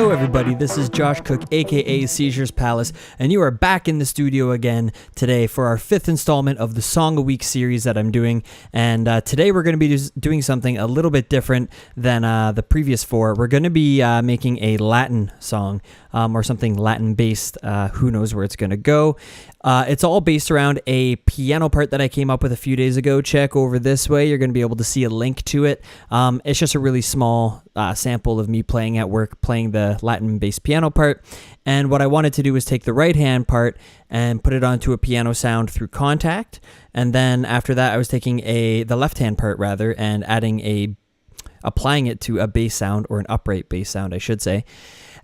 Hello everybody, this is Josh Cook, aka Seizures Palace, and you are back in the studio again today for our 5th installment of the Song a Week series that I'm doing. And today we're going to be doing something a little bit different than the previous 4. We're going to be making a Latin song, or something Latin based. Who knows where it's going to go. It's all based around a piano part that I came up with a few days ago. Check over this way. You're going to be able to see a link to it. It's just a really small sample of me playing at work, playing the Latin-based piano part. And what I wanted to do was take the right-hand part and put it onto a piano sound through Contact. And then after that, I was taking the left-hand part rather and applying it to a bass sound, or an upright bass sound, I should say.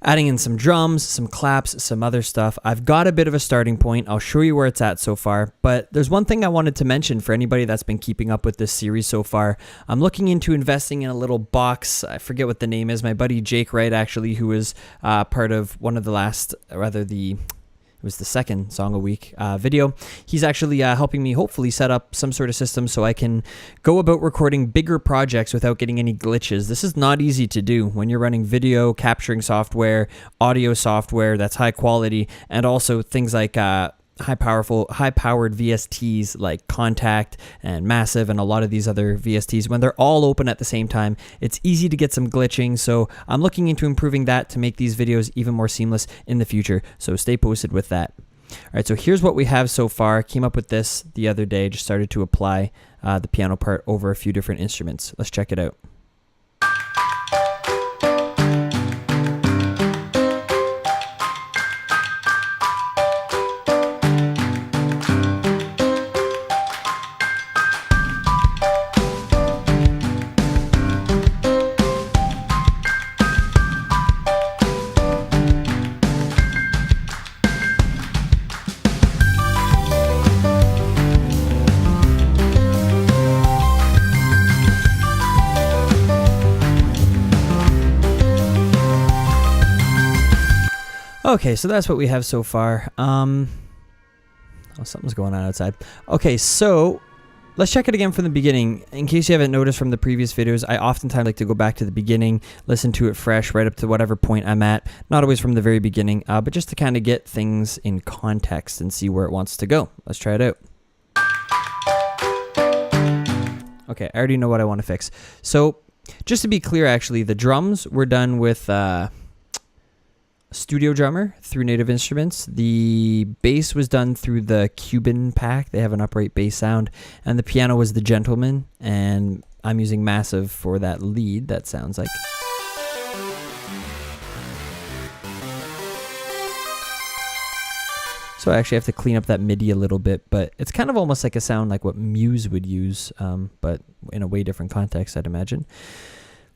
Adding in some drums, some claps, some other stuff. I've got a bit of a starting point. I'll show you where it's at so far. But there's one thing I wanted to mention for anybody that's been keeping up with this series so far. I'm looking into investing in a little box. I forget what the name is. My buddy Jake Wright, actually, who was part of one of the last, it was the second Song a Week video. He's actually helping me hopefully set up some sort of system so I can go about recording bigger projects without getting any glitches. This is not easy to do when you're running video capturing software, audio software that's high quality, and also things like high-powered VSTs like Contact and Massive and a lot of these other VSTs. When they're all open at the same time, it's easy to get some glitching, so I'm looking into improving that to make these videos even more seamless in the future, so stay posted with that. Alright, so here's what we have so far. Came up with this the other day, just started to apply the piano part over a few different instruments. Let's check it out. Okay, so that's what we have so far. Oh, something's going on outside. Okay, so let's check it again from the beginning. In case you haven't noticed from the previous videos, I oftentimes like to go back to the beginning, listen to it fresh, right up to whatever point I'm at. Not always from the very beginning, but just to kind of get things in context and see where it wants to go. Let's try it out. Okay, I already know what I want to fix. So, just to be clear, actually, the drums were done with Studio Drummer through Native Instruments. The bass was done through the Cuban pack. They have an upright bass sound. And the piano was the Gentleman. And I'm using Massive for that lead, that sounds like. So I actually have to clean up that MIDI a little bit, but it's kind of almost like a sound like what Muse would use, but in a way different context, I'd imagine.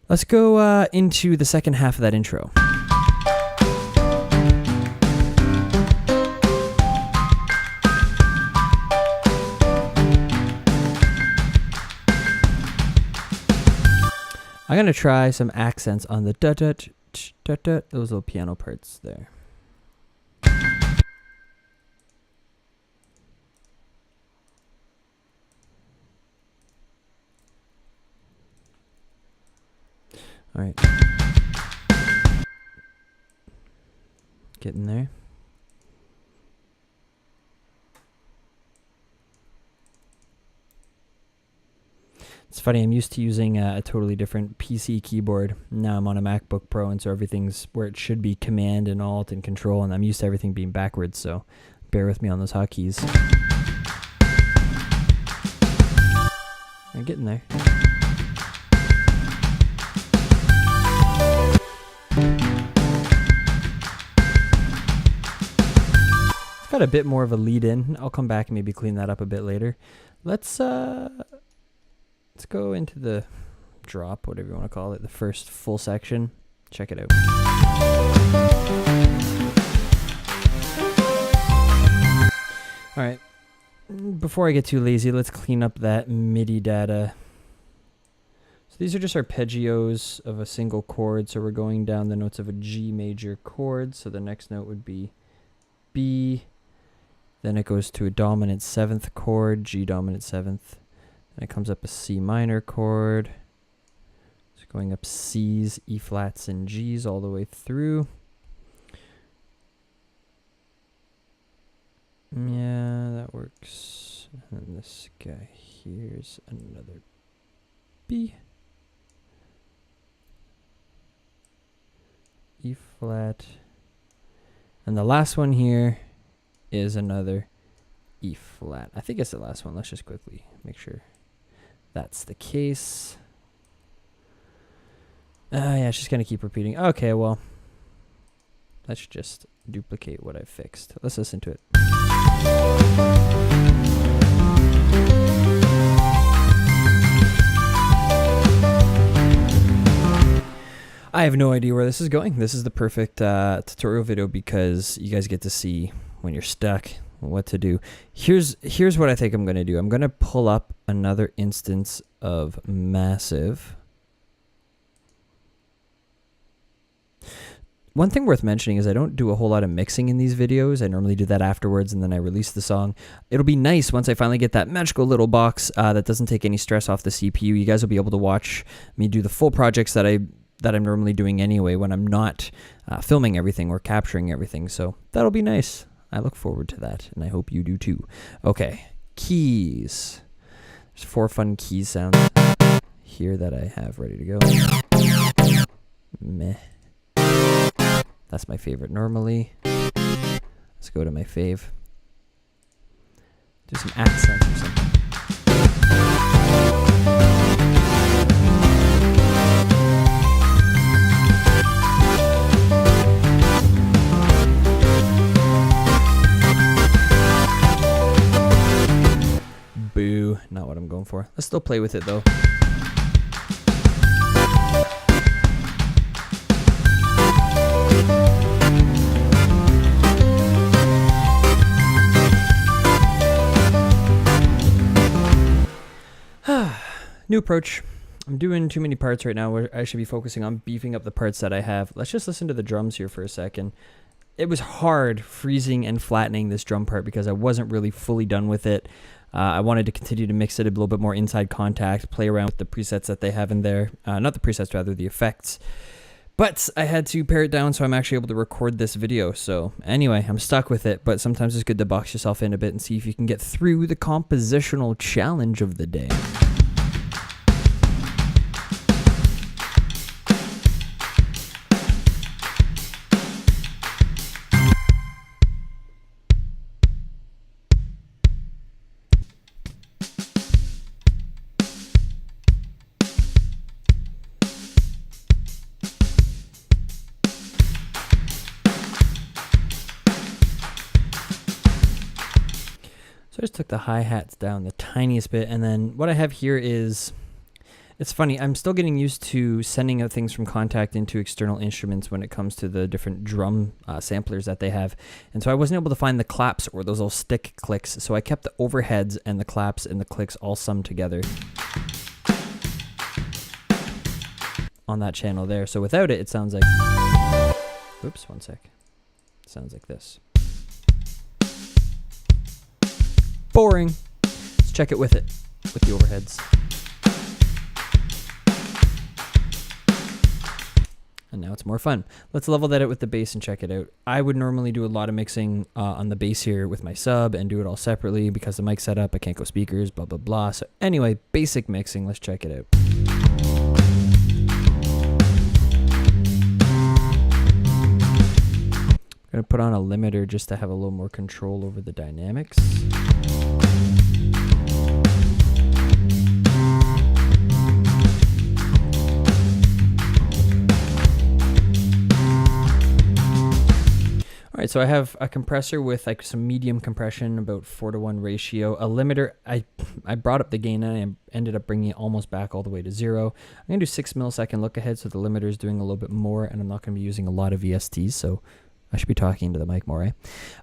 Let's go into the second half of that intro. I'm going to try some accents on the da-da-da-da-da, those little piano parts there. All right. Getting there. It's funny, I'm used to using a totally different PC keyboard. Now I'm on a MacBook Pro, and so everything's where it should be Command and Alt and Control, and I'm used to everything being backwards, so bear with me on those hotkeys. I'm getting there. It's got a bit more of a lead in. I'll come back and maybe clean that up a bit later. Let's go into the drop, whatever you want to call it, the first full section. Check it out. All right, before I get too lazy, let's clean up that MIDI data. So these are just arpeggios of a single chord. So we're going down the notes of a G major chord. So the next note would be B. Then it goes to a dominant 7th chord, G dominant 7th. And it comes up a C minor chord. It's going up C's, E flats, and G's all the way through. Yeah, that works. And this guy here's another B. E flat. And the last one here is another E flat. I think it's the last one. Let's just quickly make sure that's the case. Yeah, it's just going to keep repeating. Okay, well, let's just duplicate what I fixed. Let's listen to it. I have no idea where this is going. This is the perfect tutorial video because you guys get to see when you're stuck what to do. Here's what I think I'm going to do. I'm going to pull up another instance of Massive. One thing worth mentioning is I don't do a whole lot of mixing in these videos. I normally do that afterwards and then I release the song. It'll be nice once I finally get that magical little box that doesn't take any stress off the CPU. You guys will be able to watch me do the full projects that I'm normally doing anyway when I'm not filming everything or capturing everything. So that'll be nice. I look forward to that and I hope you do too. Okay, keys. There's 4 fun key sounds here that I have ready to go. Meh. That's my favorite normally. Let's go to my fave. Do some accents or something. Boo, not what I'm going for. Let's still play with it though. New approach. I'm doing too many parts right now where I should be focusing on beefing up the parts that I have. Let's just listen to the drums here for a second. It was hard freezing and flattening this drum part because I wasn't really fully done with it. I wanted to continue to mix it a little bit more inside contact, play around with the presets that they have in there. Not the presets, rather the effects. But I had to pare it down so I'm actually able to record this video. So anyway, I'm stuck with it, but sometimes it's good to box yourself in a bit and see if you can get through the compositional challenge of the day. So I just took the hi-hats down the tiniest bit, and then what I have here is, it's funny, I'm still getting used to sending out things from Kontakt into external instruments when it comes to the different drum samplers that they have. And so I wasn't able to find the claps or those little stick clicks, so I kept the overheads and the claps and the clicks all summed together on that channel there. So without it, it sounds like, oops, one sec. It sounds like this. Boring. Let's check it with the overheads. And now it's more fun. Let's level that out with the bass and check it out. I would normally do a lot of mixing on the bass here with my sub and do it all separately because the mic setup, I can't go speakers, blah, blah, blah. So anyway, basic mixing, let's check it out. I'm going to put on a limiter just to have a little more control over the dynamics. All right, so I have a compressor with like some medium compression, about 4:1 ratio. A limiter, I brought up the gain and I ended up bringing it almost back all the way to 0. I'm going to do 6 millisecond look ahead, so the limiter is doing a little bit more, and I'm not going to be using a lot of VSTs, so I should be talking to the mic more, eh?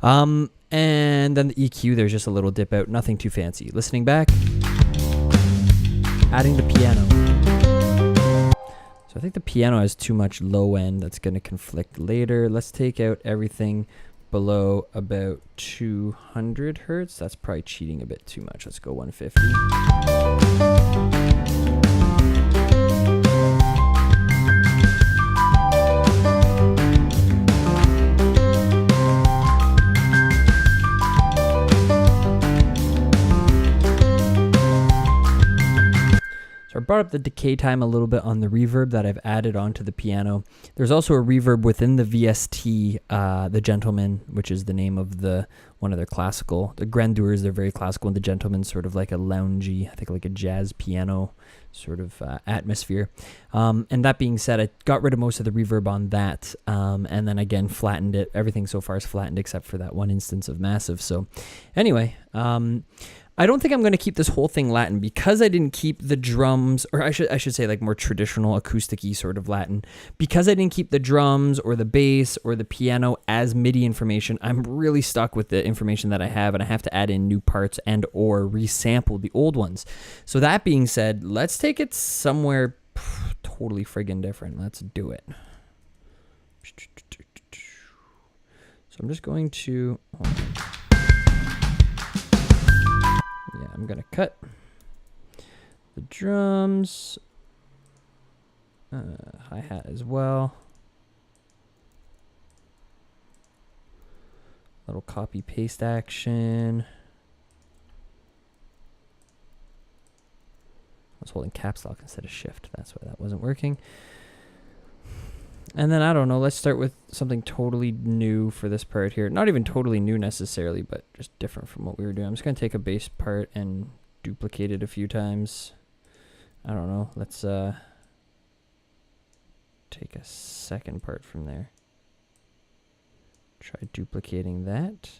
And then the EQ, there's just a little dip out, nothing too fancy. Listening back, adding the piano. So I think the piano has too much low end. That's going to conflict later. Let's take out everything below about 200 hertz. That's probably cheating a bit too much. Let's go 150. brought up the decay time a little bit on the reverb that I've added onto the piano. There's also a reverb within the VST, the Gentleman, which is the name of one of their classical. The Grandeurs, they're very classical, and the Gentleman's sort of like a loungy, I think like a jazz piano sort of atmosphere. And that being said, I got rid of most of the reverb on that, and then again flattened it. Everything so far is flattened except for that one instance of massive. So anyway, I don't think I'm going to keep this whole thing Latin because I didn't keep the drums, or I should say like more traditional acoustic-y sort of Latin. Because I didn't keep the drums or the bass or the piano as MIDI information, I'm really stuck with the information that I have, and I have to add in new parts and or resample the old ones. So that being said, let's take it somewhere totally friggin' different. Let's do it. So I'm just going to... Yeah, I'm going to cut the drums, hi-hat as well. Little copy-paste action. I was holding caps lock instead of shift. That's why that wasn't working. And then, I don't know, let's start with something totally new for this part here. Not even totally new necessarily, but just different from what we were doing. I'm just going to take a bass part and duplicate it a few times. I don't know, let's take a second part from there. Try duplicating that.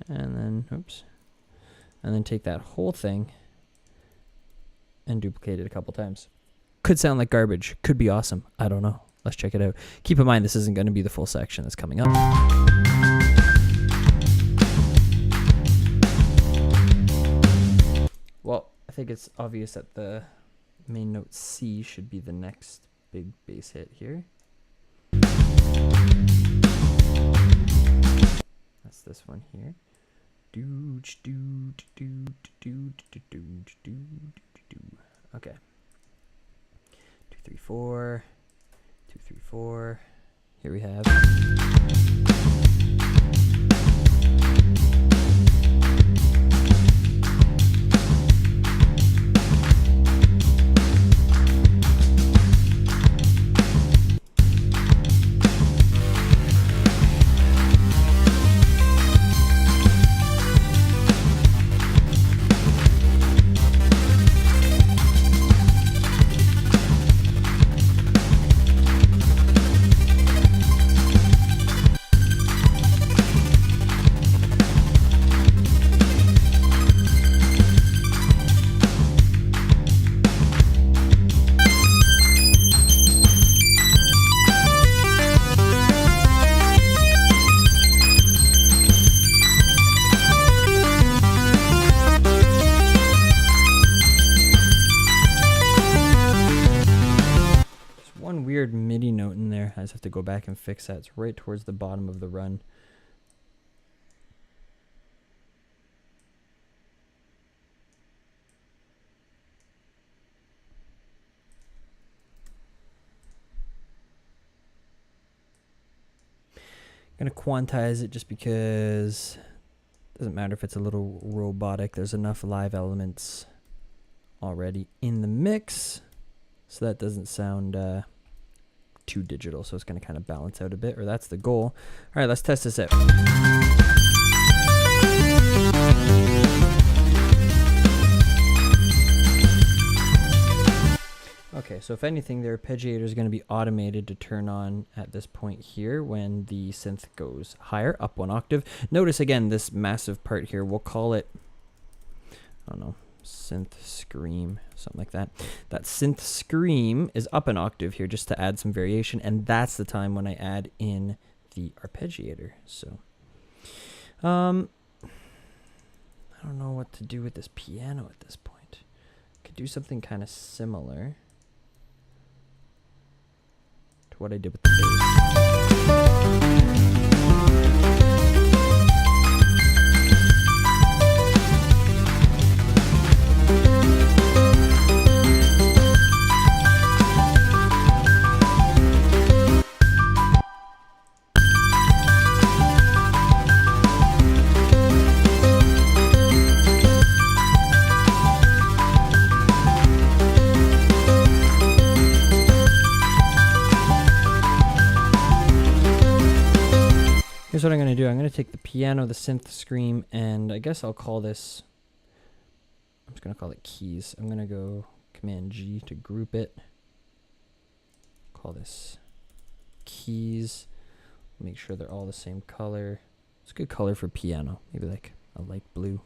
And then, oops. And then take that whole thing and duplicate it a couple times. Could sound like garbage. Could be awesome. I don't know. Let's check it out. Keep in mind, this isn't going to be the full section that's coming up. Well, I think it's obvious that the main note C should be the next big bass hit here. That's this one here. Okay. 2, 3, 4, 2, 3, 4. Here we have. Weird MIDI note in there. I just have to go back and fix that. It's right towards the bottom of the run. I'm gonna quantize it just because it doesn't matter if it's a little robotic. There's enough live elements already in the mix, so that doesn't sound too digital, so it's going to kind of balance out a bit, or that's the goal. All right, let's test this out. Okay, so if anything, the arpeggiator is going to be automated to turn on at this point here when the synth goes higher, up 1 octave. Notice again, this massive part here, we'll call it, I don't know, synth scream, something like that. That synth scream is up 1 octave here just to add some variation, and that's the time when I add in the arpeggiator. So I don't know what to do with this piano at this point. Could do something kind of similar to what I did with the bass. do, I'm going to take the piano, the synth scream, and I guess I'll call this, I'm just going to call it keys. I'm going to go Command G to group it. Call this keys. Make sure they're all the same color. It's a good color for piano, maybe like a light blue.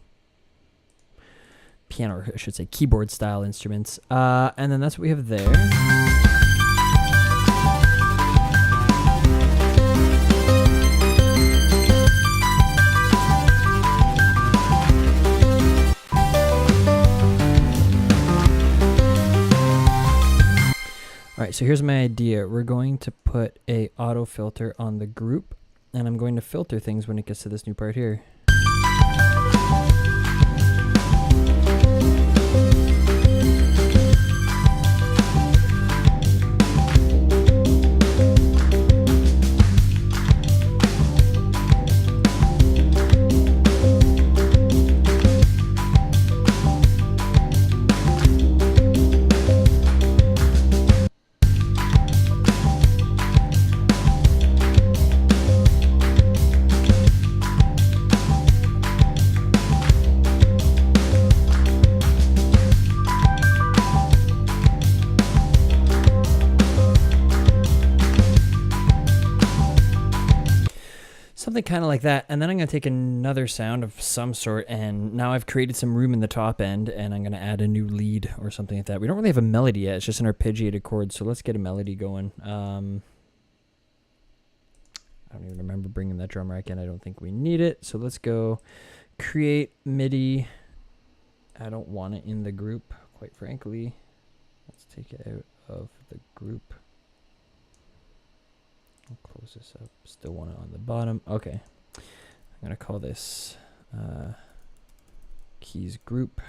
Piano, or I should say keyboard style instruments. And then that's what we have there. All right, so here's my idea. We're going to put a auto filter on the group, and I'm going to filter things when it gets to this new part here. Something kind of like that, and then I'm going to take another sound of some sort, and now I've created some room in the top end, and I'm going to add a new lead or something like that. We don't really have a melody yet, it's just an arpeggiated chord, so let's get a melody going. I don't even remember bringing that drum rack in. I don't think we need it, so let's go create MIDI. I don't want it in the group, quite frankly. Let's take it out of the group. I'll close this up. Still want it on the bottom. Okay. I'm going to call this keys group.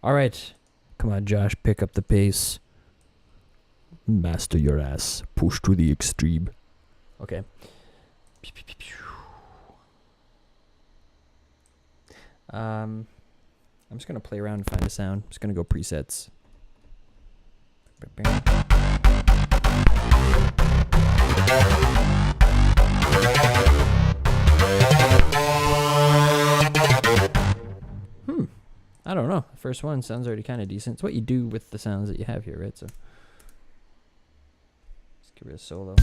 All right. Come on, Josh. Pick up the pace. Master your ass. Push to the extreme. Okay. I'm just going to play around and find a sound. I'm just going to go presets. I don't know. The first one sounds already kind of decent. It's what you do with the sounds that you have here, right? So let's give it a solo.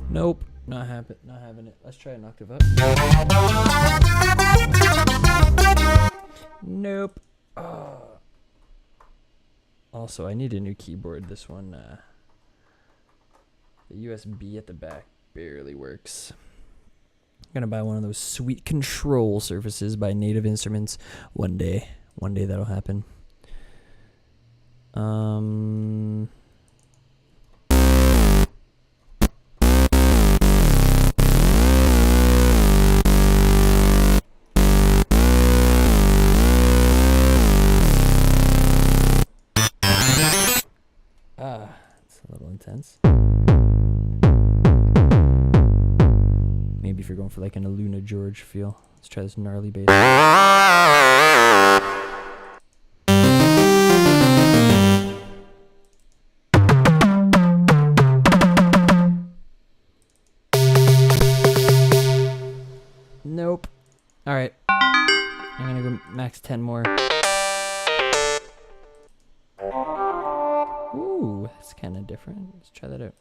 Nope, not having it. Let's try an octave up. Nope. Oh. Also, I need a new keyboard. This one, the USB at the back barely works. I'm gonna buy one of those sweet control surfaces by Native Instruments one day. One day that'll happen. It's a little intense. Maybe if you're going for like an Aluna George feel. Let's try this gnarly bass. Nope. All right. I'm gonna go max 10 more. Ooh, that's kind of different. Let's try that out.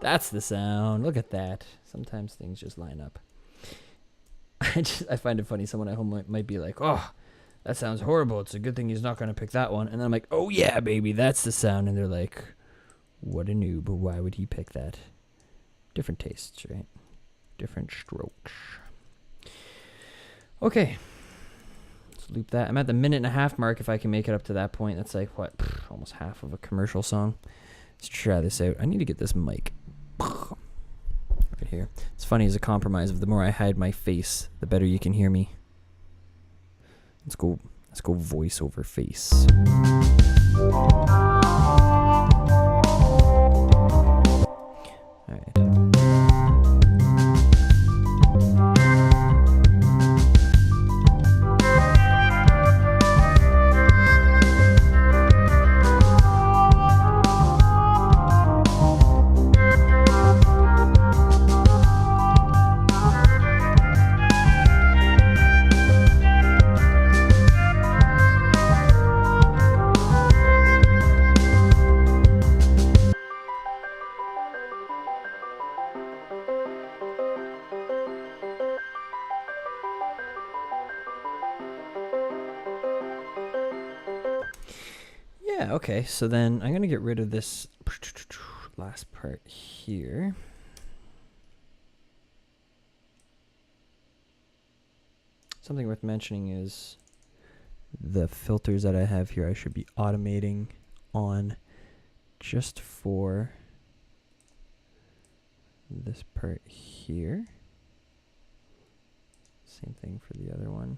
That's the sound. Look at that. Sometimes things just line up. I find it funny. Someone at home might be like, "Oh, that sounds horrible. It's a good thing he's not going to pick that one." And then I'm like, "Oh yeah, baby, that's the sound." And they're like, "What a noob. Why would he pick that?" Different tastes, right? Different strokes. Okay. Let's loop that. I'm at the 1.5 minute mark. If I can make it up to that point, that's like, what? Almost half of a commercial song. Let's try this out. I need to get this mic right here. It's funny, as a compromise of the more I hide my face, the better you can hear me. Let's go voice over face. Yeah, okay. So then I'm going to get rid of this last part here. Something worth mentioning is the filters that I have here I should be automating on just for this part here. Same thing for the other one.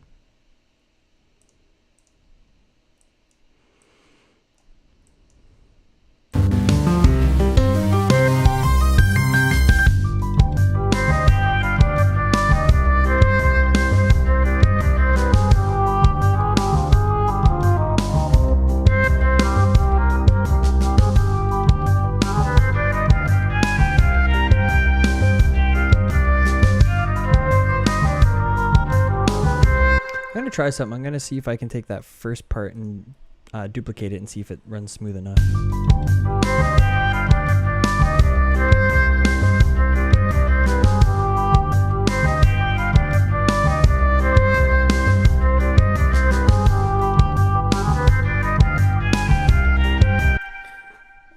Try something. I'm going to see if I can take that first part and duplicate it and see if it runs smooth enough.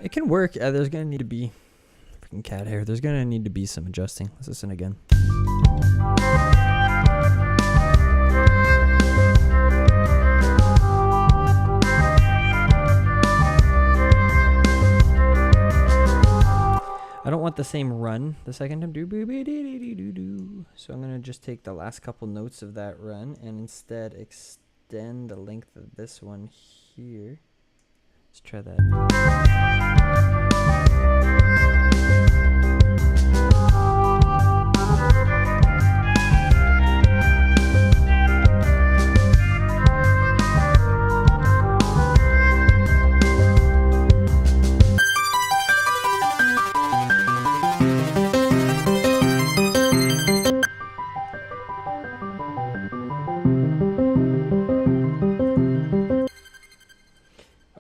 It can work. There's going to need to be freaking cat hair. There's going to need to be some adjusting. Let's listen again. I don't want the same run the second time. So I'm going to just take the last couple notes of that run and instead extend the length of this one here. Let's try that.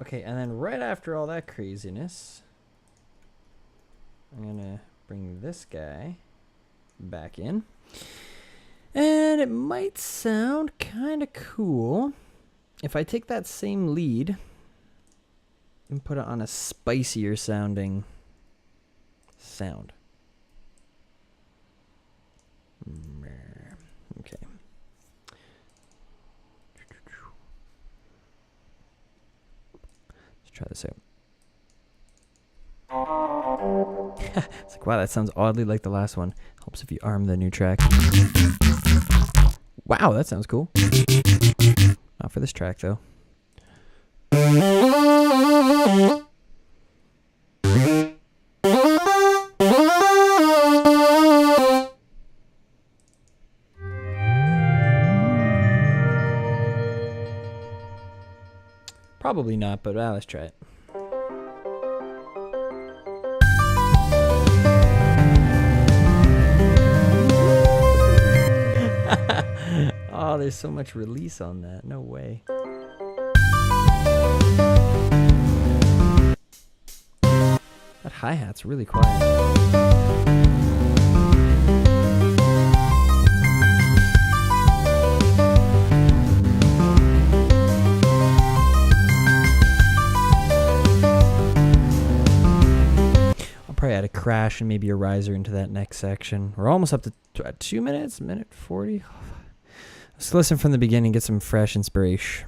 Okay, and then right after all that craziness, I'm gonna bring this guy back in. And it might sound kind of cool if I take that same lead and put it on a spicier sounding sound. Okay. Try this out. It's like, wow, that sounds oddly like the last one. Helps if you arm the new track. Wow, that sounds cool. Not for this track, though. Probably not, but let's try it. Oh, there's so much release on that. No way. That hi-hat's really quiet. Probably add a crash and maybe a riser into that next section. We're almost up to 2 minutes, minute 40. Let's listen from the beginning, get some fresh inspiration.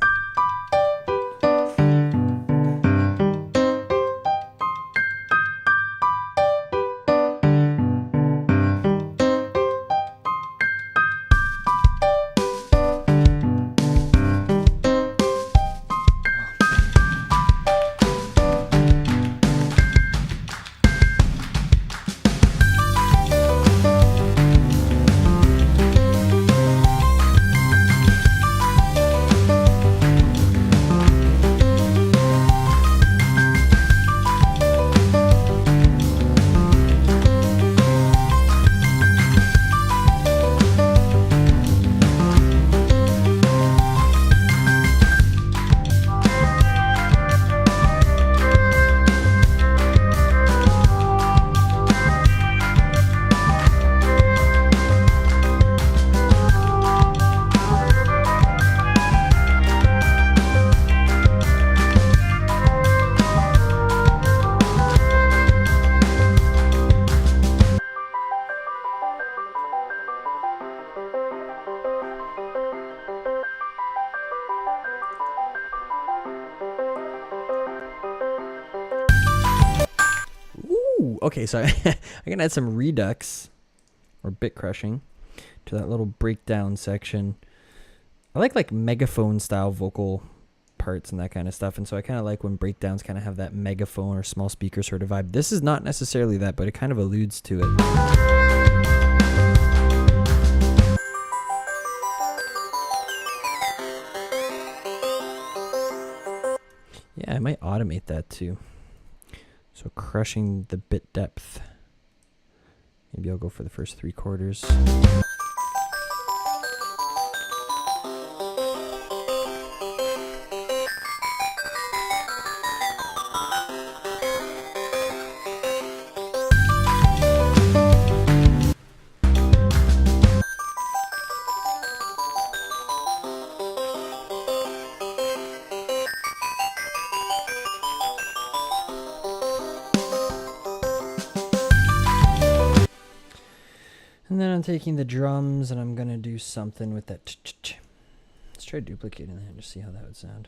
Okay, so I can add some redux or bit crushing to that little breakdown section. I like megaphone style vocal parts and that kind of stuff, and so I kind of like when breakdowns kind of have that megaphone or small speaker sort of vibe. This is not necessarily that, but it kind of alludes to it. Yeah, I might automate that too. So crushing the bit depth. Maybe I'll go for the first 3/4. And then I'm taking the drums and I'm going to do something with that. Let's try duplicating that and just see how that would sound.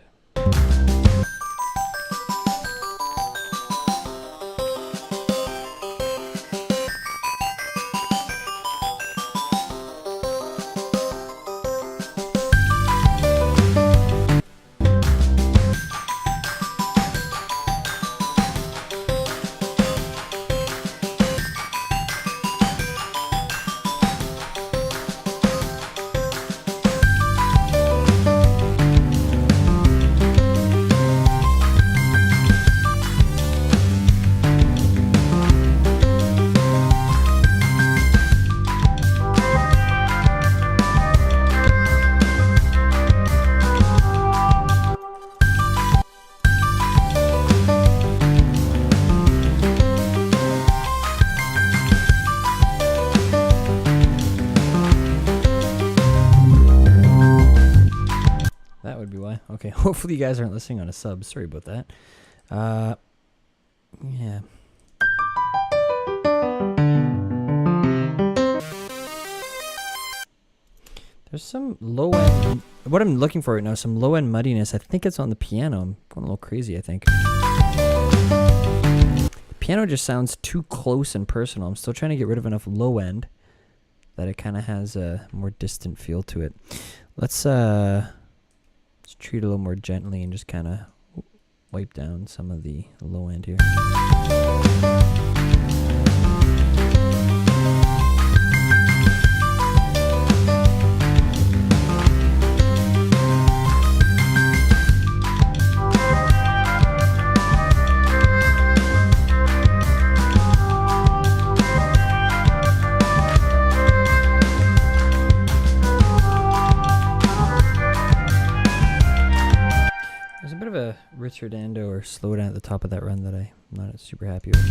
Okay, hopefully you guys aren't listening on a sub. Sorry about that. Yeah. There's some low end. What I'm looking for right now is some low end muddiness. I think it's on the piano. I'm going a little crazy, I think. The piano just sounds too close and personal. I'm still trying to get rid of enough low end that it kind of has a more distant feel to it. Let's treat it a little more gently and just kind of wipe down some of the low end here. Richardando or slow down at the top of that run that I'm not super happy with.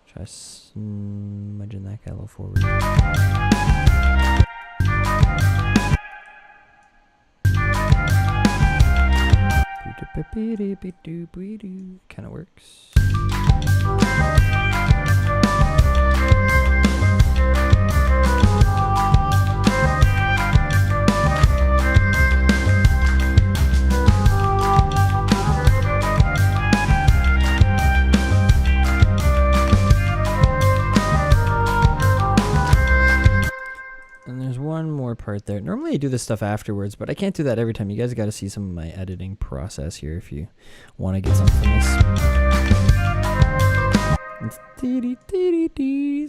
Try smudging that guy a little forward. Kind of works. One more part there. Normally I do this stuff afterwards, but I can't do that every time. You guys got to see some of my editing process here if you want to get something from this.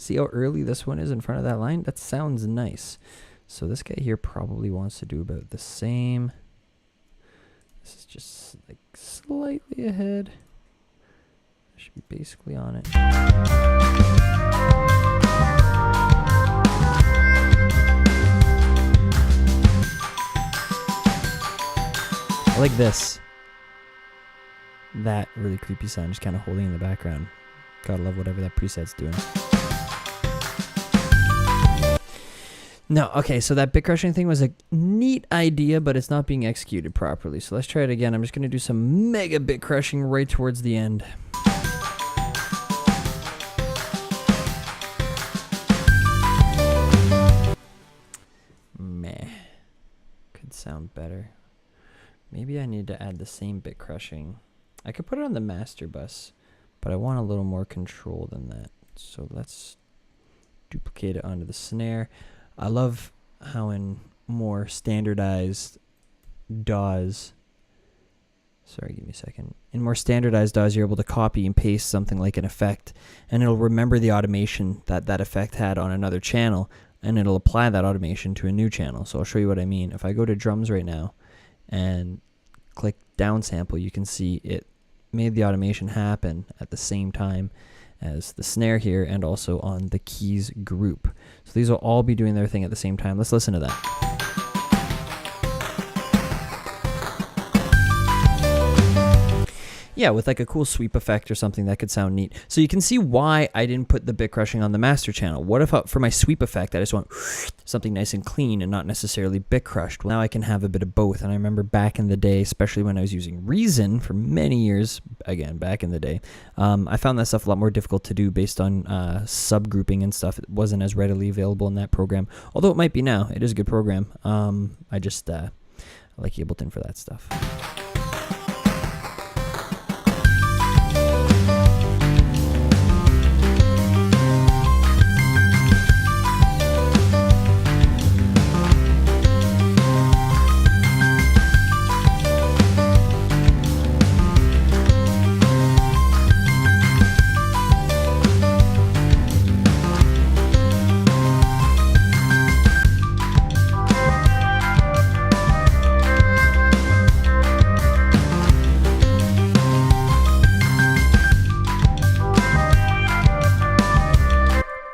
See how early this one is in front of that line? That sounds nice. So this guy here probably wants to do about the same. This is just like slightly ahead. I should be basically on it. I like this. That really creepy sound just kind of holding in the background. Gotta love whatever that preset's doing. No, okay, so that bit crushing thing was a neat idea, but it's not being executed properly. So let's try it again. I'm just gonna do some mega bit crushing right towards the end. Meh. Could sound better. Maybe I need to add the same bit crushing. I could put it on the master bus, but I want a little more control than that. So let's duplicate it onto the snare. I love how in more standardized DAWs, sorry, give me a second. In more standardized DAWs, you're able to copy and paste something like an effect, and it'll remember the automation that that effect had on another channel, and it'll apply that automation to a new channel. So I'll show you what I mean. If I go to drums right now and click downsample, you can see it made the automation happen at the same time as the snare here and also on the keys group. So these will all be doing their thing at the same time. Let's listen to that. Yeah, with like a cool sweep effect or something that could sound neat. So you can see why I didn't put the bit crushing on the master channel. What if for my sweep effect I just want something nice and clean and not necessarily bit crushed? Well, now I can have a bit of both. And I remember back in the day, especially when I was using Reason for many years, again, back in the day, I found that stuff a lot more difficult to do based on subgrouping and stuff. It wasn't as readily available in that program, although it might be now. It is a good program. I just I like Ableton for that stuff.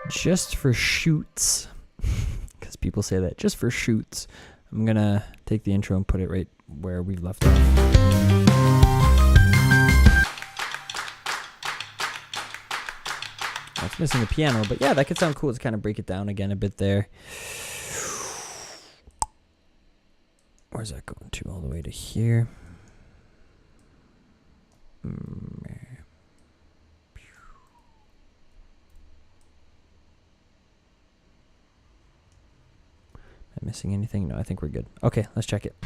Just for shoots, because people say that, just for shoots, I'm gonna take the intro and put it right where we left off. That's missing the piano, but yeah, that could sound cool. Let's kind of break it down again a bit there. Where's that going to? All the way to here. Missing anything? No, I think we're good. Okay, let's check it.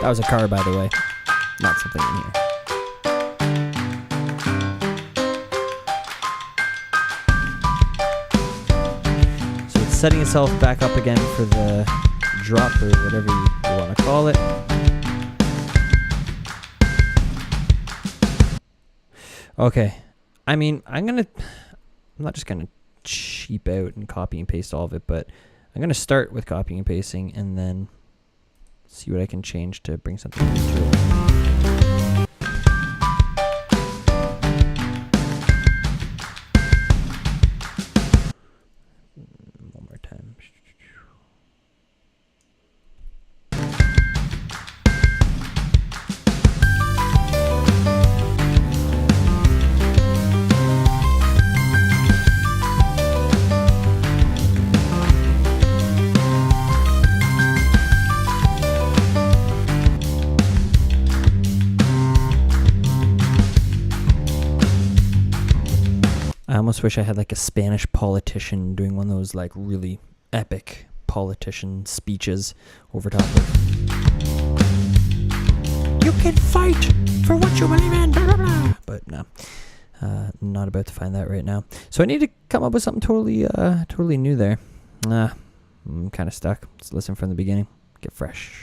That was a car, by the way, not something in here. So it's setting itself back up again for the drop or whatever you want to call it. Okay, I mean, I'm not just gonna cheap out and copy and paste all of it, but I'm gonna start with copying and pasting and then see what I can change to bring something new to it. One more time. I almost wish I had like a Spanish politician doing one of those like really epic politician speeches over top of "You can fight for what you believe in," blah, blah, blah. But no, not about to find that right now. So I need to come up with something totally new there. I'm kind of stuck. Let's listen from the beginning. Get fresh.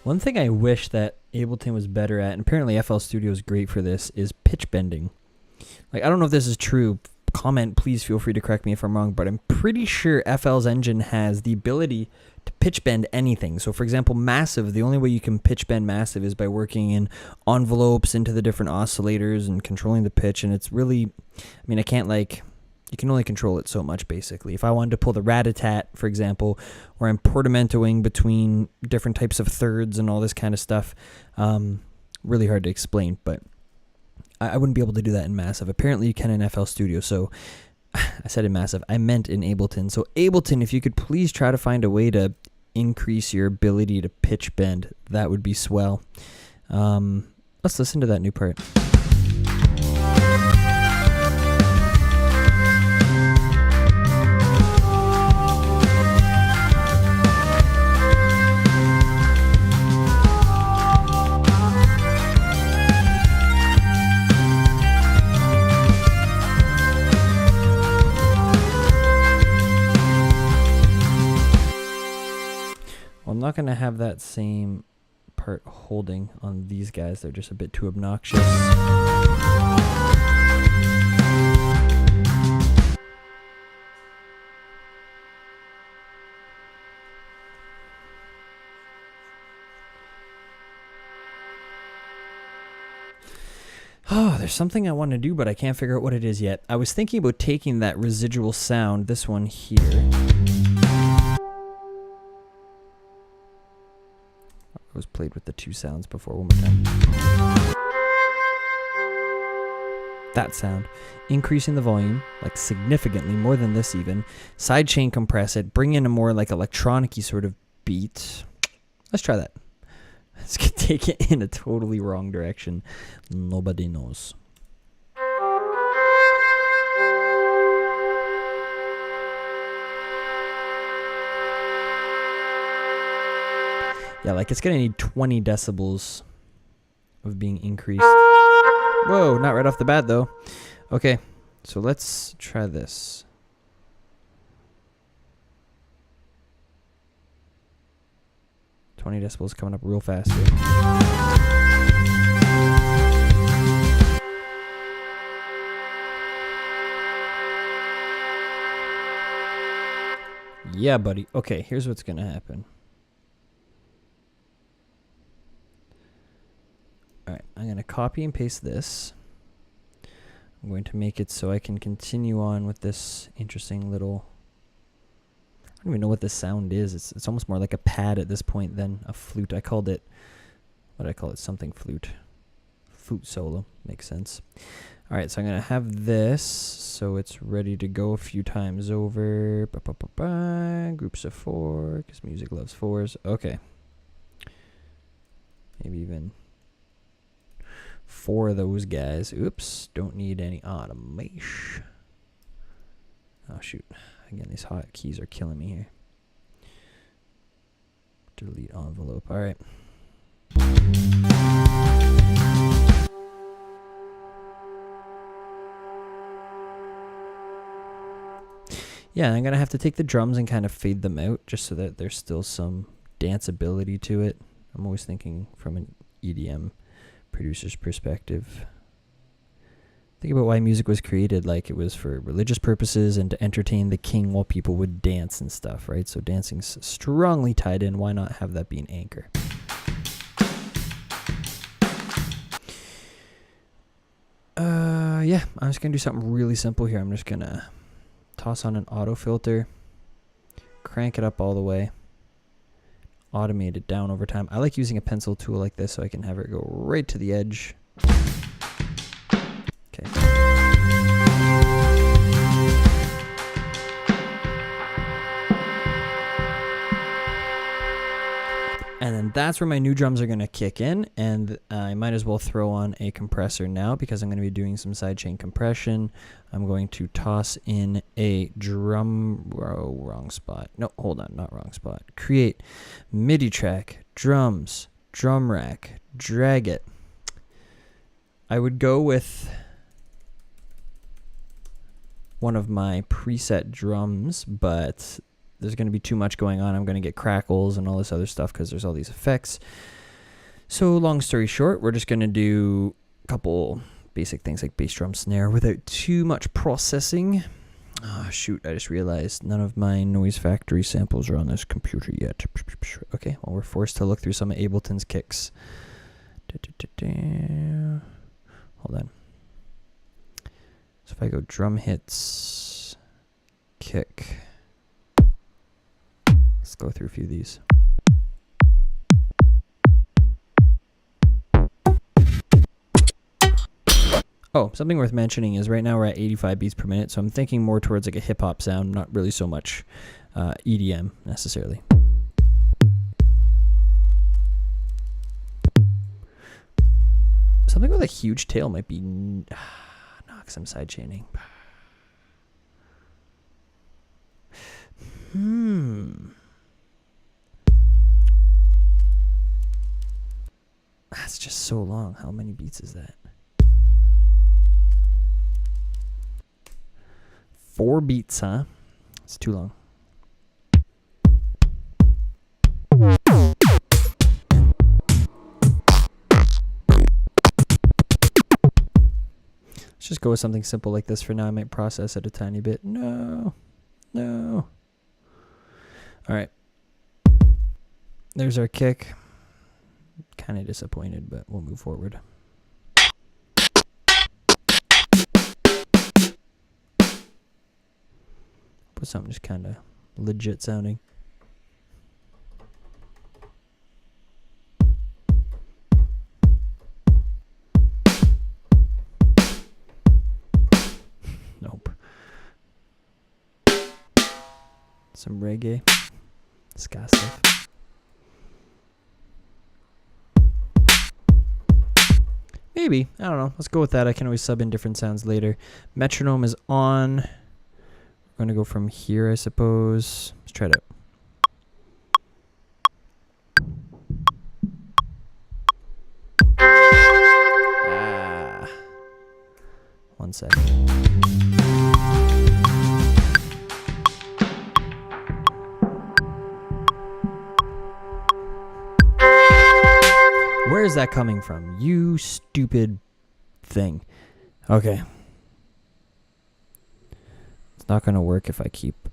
One thing I wish that Ableton was better at, and apparently FL Studio is great for this, is pitch bending. Like, I don't know if this is true. Comment, please feel free to correct me if I'm wrong, but I'm pretty sure FL's engine has the ability to pitch bend anything. So, for example, Massive, the only way you can pitch bend Massive is by working in envelopes into the different oscillators and controlling the pitch, and it's really, I mean, I can't, like, you can only control it so much, basically. If I wanted to pull the rat-a-tat, for example, where I'm portamentoing between different types of thirds and all this kind of stuff, really hard to explain, but I wouldn't be able to do that in Massive. Apparently you can in FL Studio, so I said in Massive, I meant in Ableton. So Ableton, if you could please try to find a way to increase your ability to pitch bend, that would be swell. Let's listen to that new part. I'm not going to have that same part holding on these guys. They're just a bit too obnoxious. Oh, there's something I want to do, but I can't figure out what it is yet. I was thinking about taking that residual sound, this one here. I was played with the two sounds before. One more time. That sound. Increasing the volume, like significantly, more than this even. Sidechain compress it. Bring in a more like electronic-y sort of beat. Let's try that. Let's take it in a totally wrong direction. Nobody knows. Yeah, like it's going to need 20 decibels of being increased. Whoa, not right off the bat though. Okay, so let's try this. $20 coming up real fast here. Yeah, buddy. Okay, here's what's going to happen. Alright, I'm going to copy and paste this. I'm going to make it so I can continue on with this interesting little... I don't even know what this sound is. It's almost more like a pad at this point than a flute. I called it... What did I call it? Something flute. Flute solo. Makes sense. Alright, so I'm going to have this so it's ready to go a few times over. Groups of 4, because music loves 4s. Okay. Maybe even... 4 of those guys. Oops, don't need any automation. Oh shoot, again these hotkeys are killing me here. Delete envelope, alright. Yeah, I'm gonna have to take the drums and kind of fade them out just so that there's still some danceability to it. I'm always thinking from an EDM producer's perspective. Think about why music was created. Like, it was for religious purposes and to entertain the king while people would dance and stuff, right? So dancing's strongly tied in. Why not have that be an anchor? Yeah, I'm just gonna do something really simple here. I'm just gonna toss on an auto filter, crank it up all the way, automate it down over time. I like using a pencil tool like this so I can have it go right to the edge. Okay. And then And that's where my new drums are going to kick in, and I might as well throw on a compressor now because I'm going to be doing some sidechain compression. I'm going to toss in a drum, wrong spot. No, hold on, not wrong spot. Create MIDI track, drums, drum rack, drag it. I would go with one of my preset drums, but there's going to be too much going on. I'm going to get crackles and all this other stuff because there's all these effects. So long story short, we're just going to do a couple basic things like bass drum snare without too much processing. Oh, shoot, I just realized none of my Noise Factory samples are on this computer yet. Okay, well, we're forced to look through some of Ableton's kicks. Hold on. So if I go drum hits, kick. Let's go through a few of these. Oh, something worth mentioning is right now we're at 85 beats per minute, so I'm thinking more towards like a hip-hop sound, not really so much EDM necessarily. Something with a huge tail might be... no, because I'm sidechaining. That's just so long. How many beats is that? 4 beats, huh? It's too long. Let's just go with something simple like this for now. I might process it a tiny bit. No. All right. There's our kick. Kind of disappointed, but we'll move forward. Put something just kind of legit sounding. Nope. Some reggae. Ska stuff. Maybe. I don't know. Let's go with that. I can always sub in different sounds later. Metronome is on. We're going to go from here, I suppose. Let's try it out. One second. Where is that coming from? You stupid thing. Okay. It's not going to work if I keep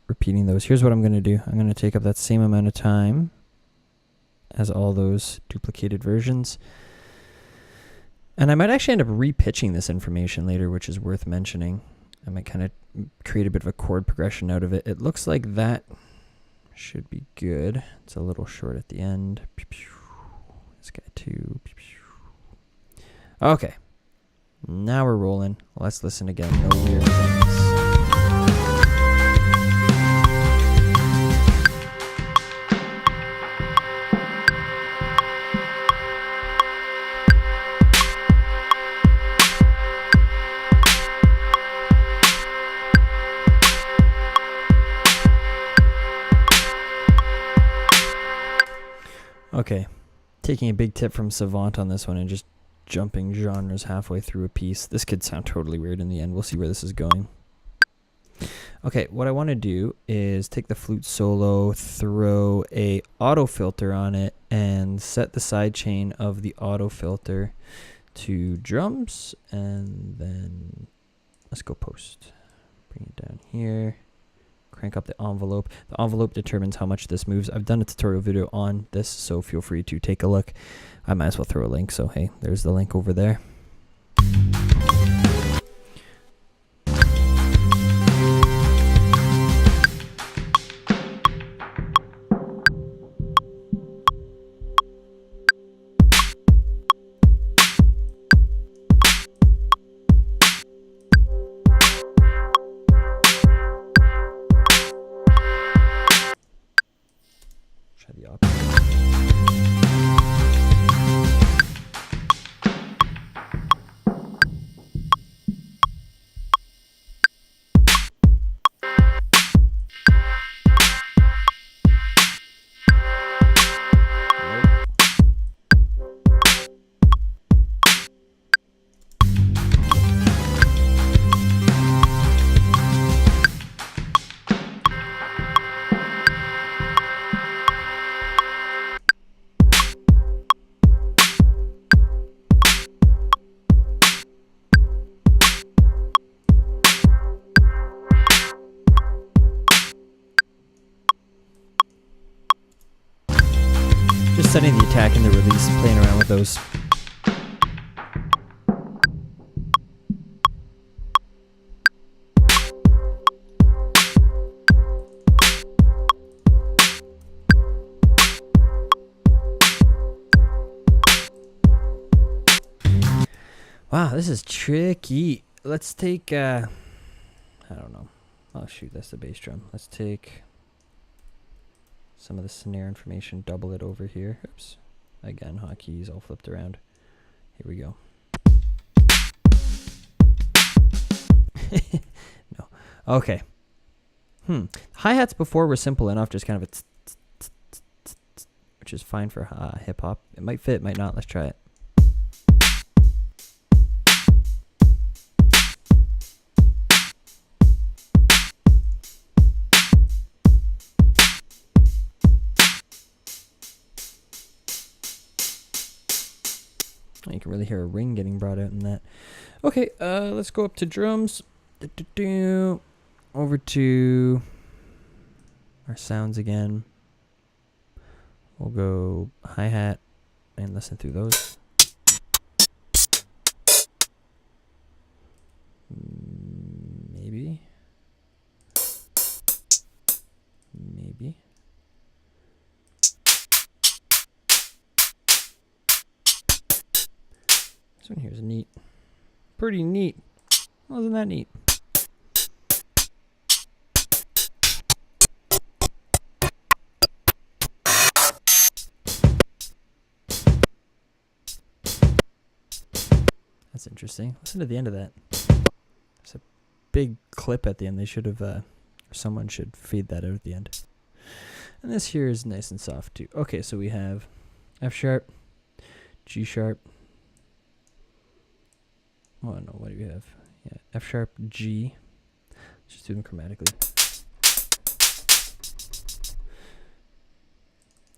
repeating those. Here's what I'm going to do. I'm going to take up that same amount of time as all those duplicated versions. And I might actually end up repitching this information later, which is worth mentioning. I might kind of create a bit of a chord progression out of it. It looks like that should be good. It's a little short at the end. This guy too. Okay. Now we're rolling. Let's listen again. No weird things. Okay, taking a big tip from Savant on this one and just jumping genres halfway through a piece. This could sound totally weird in the end. We'll see where this is going. Okay, what I want to do is take the flute solo, throw a auto filter on it, and set the sidechain of the auto filter to drums, and then let's go post. Bring it down here. Crank up the envelope. The envelope determines how much this moves. I've done a tutorial video on this, so feel free to take a look. I might as well throw a link, so hey, there's the link over there. Try the opposite. setting the attack and the release, playing around with those. Wow, this is tricky. Let's take, I don't know. Oh, shoot, that's the bass drum. Let's take some of the snare information, double it over here. Oops. Again, hotkeys all flipped around. Here we go. No. Okay. Hi-hats before were simple enough, just kind of which is fine for hip-hop. It might fit, might not. Let's try it. You can really hear a ring getting brought out in that. Okay, let's go up to drums. Over to our sounds again. We'll go hi-hat and listen through those. Maybe. Maybe. This one here is neat. Pretty neat. Wasn't that neat? That's interesting. Listen to the end of that. There's a big clip at the end. They should have, or someone should fade that out at the end. And this here is nice and soft too. Okay, so we have F sharp, G sharp. Oh no, what do we have? Yeah, F sharp, G. Let's just do them chromatically.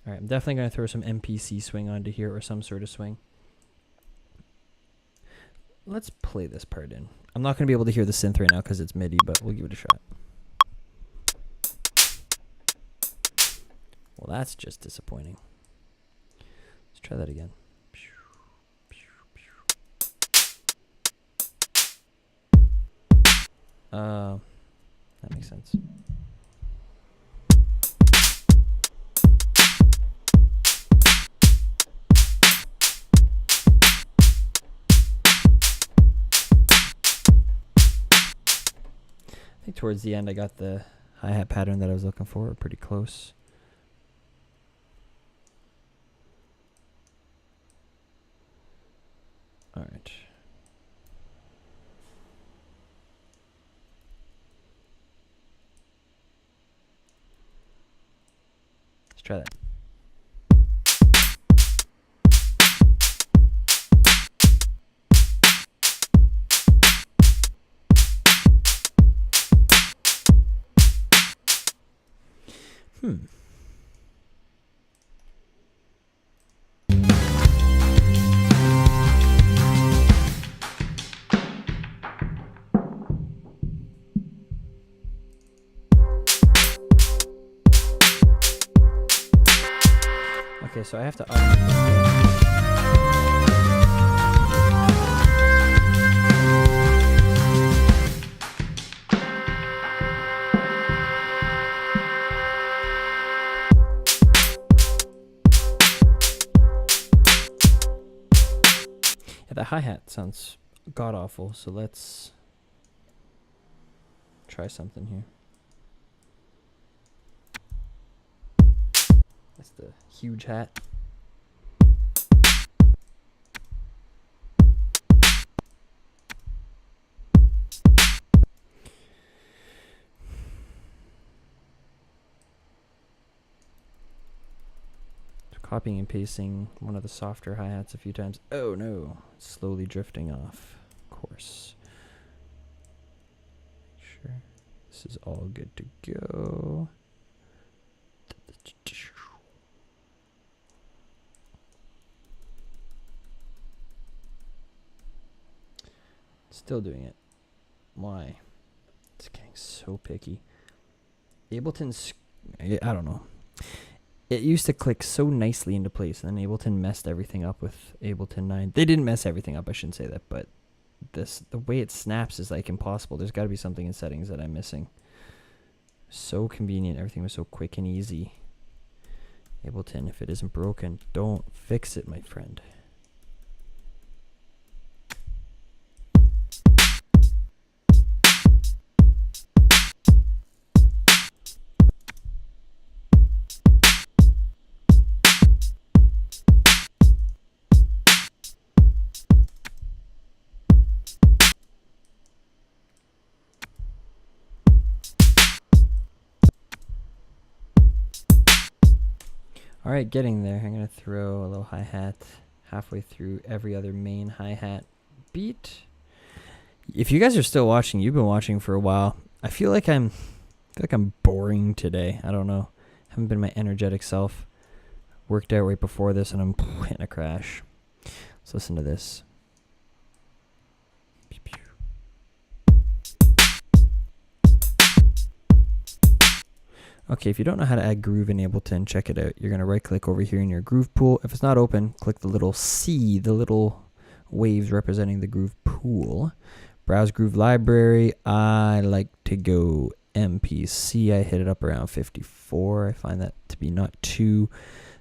Alright, I'm definitely going to throw some MPC swing onto here, or some sort of swing. Let's play this part in. I'm not going to be able to hear the synth right now because it's MIDI, but we'll give it a shot. Well, that's just disappointing. Let's try that again. That makes sense. I think towards the end I got the hi-hat pattern that I was looking for, pretty close. All right. Let's try that. Okay, so I have to up this here. Yeah, the hi-hat sounds god-awful, so let's try something here. That's the huge hat. Copying and pasting one of the softer hi-hats a few times. Oh no, it's slowly drifting off course. Make sure this is all good to go. Still doing it. Why? It's getting so picky. Ableton's, I don't know. it used to click so nicely into place, and then Ableton messed everything up with Ableton 9. They didn't mess everything up, I shouldn't say that, but the way it snaps is like impossible. There's got to be something in settings that I'm missing. So convenient. Everything was so quick and easy. Ableton, if it isn't broken, don't fix it, my friend. All right, getting there. I'm going to throw a little hi-hat halfway through every other main hi-hat beat. If you guys are still watching, you've been watching for a while. I feel like I'm boring today. I don't know. I haven't been my energetic self. Worked out right before this, and I'm hitting a crash. Let's listen to this. Okay, if you don't know how to add groove in Ableton, check it out. You're going to right-click over here in your groove pool. If it's not open, click the little C, the little waves representing the groove pool. Browse groove library. I like to go MPC. I hit it up around 54. I find that to be not too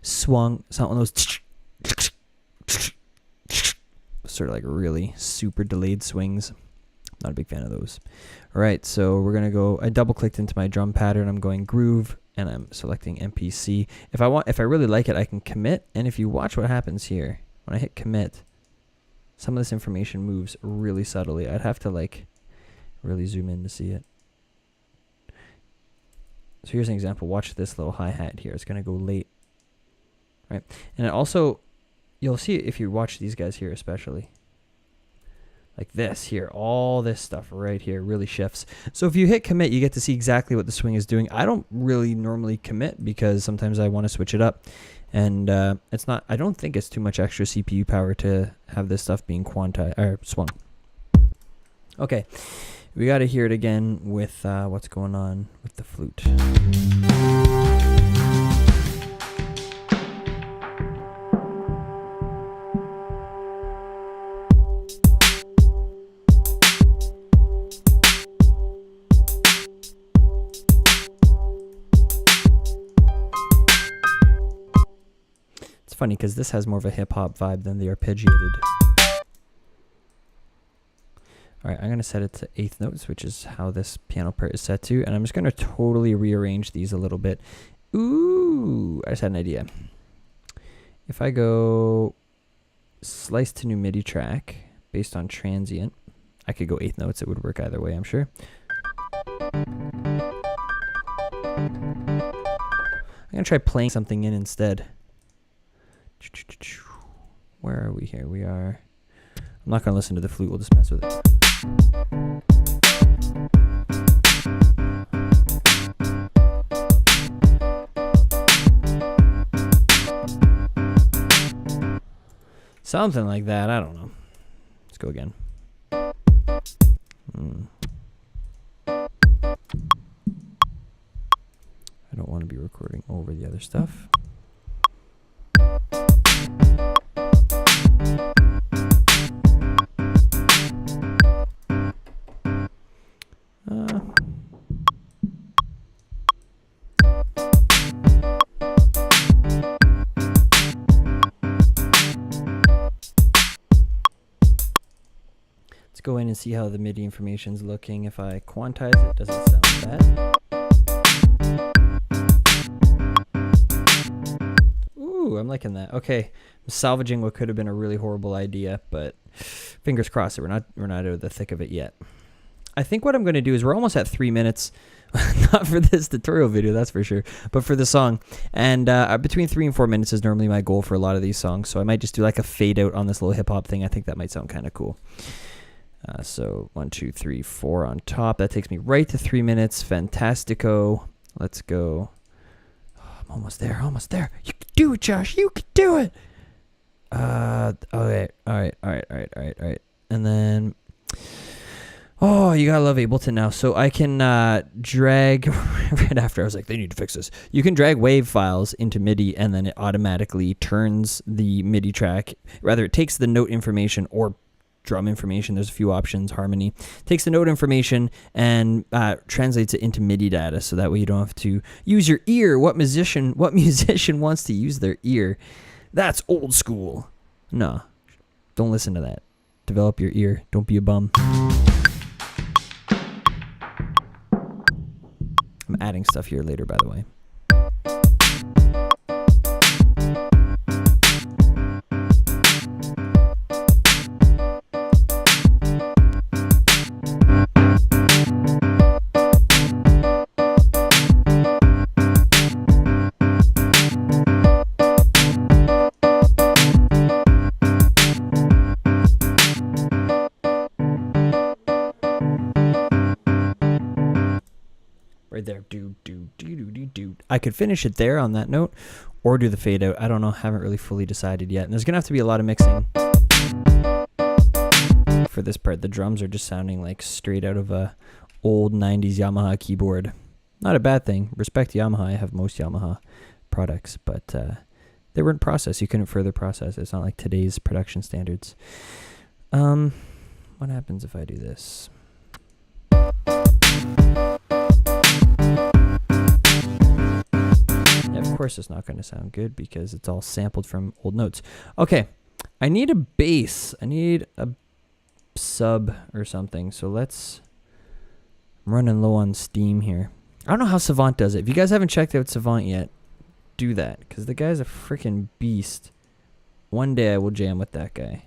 swung. It's not one of those sort of like really super delayed swings. Not a big fan of those. All right, so we're gonna go. I double clicked into my drum pattern. I'm going groove, and I'm selecting MPC. If I really like it, I can commit. And if you watch what happens here, when I hit commit, some of this information moves really subtly. I'd have to like really zoom in to see it. So here's an example. Watch this little hi-hat here. It's gonna go late, right? And it also, you'll see if you watch these guys here, especially. Like this here, all this stuff right here really shifts. So if you hit commit, you get to see exactly what the swing is doing. I don't really normally commit because sometimes I want to switch it up. And it's not, I don't think it's too much extra CPU power to have this stuff being quantized, or swung. Okay, we got to hear it again with what's going on with the flute. Funny because this has more of a hip-hop vibe than the arpeggiated. Alright, I'm going to set it to 8th notes, which is how this piano part is set to, and I'm just going to totally rearrange these a little bit. Ooh, I just had an idea. If I go slice to new MIDI track based on transient, I could go 8th notes. It would work either way, I'm sure. I'm going to try playing something in instead. Where are we here? We are... I'm not going to listen to the flute. We'll just mess with it. Something like that. I don't know. Let's go again. I don't want to be recording over the other stuff. Go in and see how the MIDI information is looking. If I quantize it, does it sound bad? Ooh, I'm liking that. Okay, I'm salvaging what could have been a really horrible idea, but fingers crossed that we're not out of the thick of it yet. I think what I'm going to do is we're almost at 3 minutes. Not for this tutorial video, that's for sure, but for the song. And between 3 and 4 minutes is normally my goal for a lot of these songs, so I might just do like a fade out on this little hip hop thing. I think that might sound kind of cool. So 1, 2, 3, 4 on top. That takes me right to 3 minutes. Fantastico. Let's go. Oh, I'm almost there. Almost there. You can do it, Josh. You can do it. Okay. All right. And then Oh, you gotta love Ableton now. So I can drag, right after I was like, they need to fix this. You can drag wave files into MIDI and then it automatically turns the MIDI track. Rather, it takes the note information or drum information. There's a few options, harmony. Takes the note information and translates it into MIDI data. So that way you don't have to use your ear. What musician wants to use their ear? That's old school. No, don't listen to that. Develop your ear. Don't be a bum. I'm adding stuff here later, by the way. Right there, do. I could finish it there on that note, or do the fade out. I don't know. Haven't really fully decided yet. And there's gonna have to be a lot of mixing for this part. The drums are just sounding like straight out of a old '90s Yamaha keyboard. Not a bad thing. Respect Yamaha. I have most Yamaha products, but they weren't processed. You couldn't further process. It's not like today's production standards. What happens if I do this? Of course it's not going to sound good because it's all sampled from old notes. Okay, I need a bass. I need a sub or something. So I'm running low on steam here. I don't know how Savant does it. If you guys haven't checked out Savant yet, do that because the guy's a freaking beast. One day I will jam with that guy.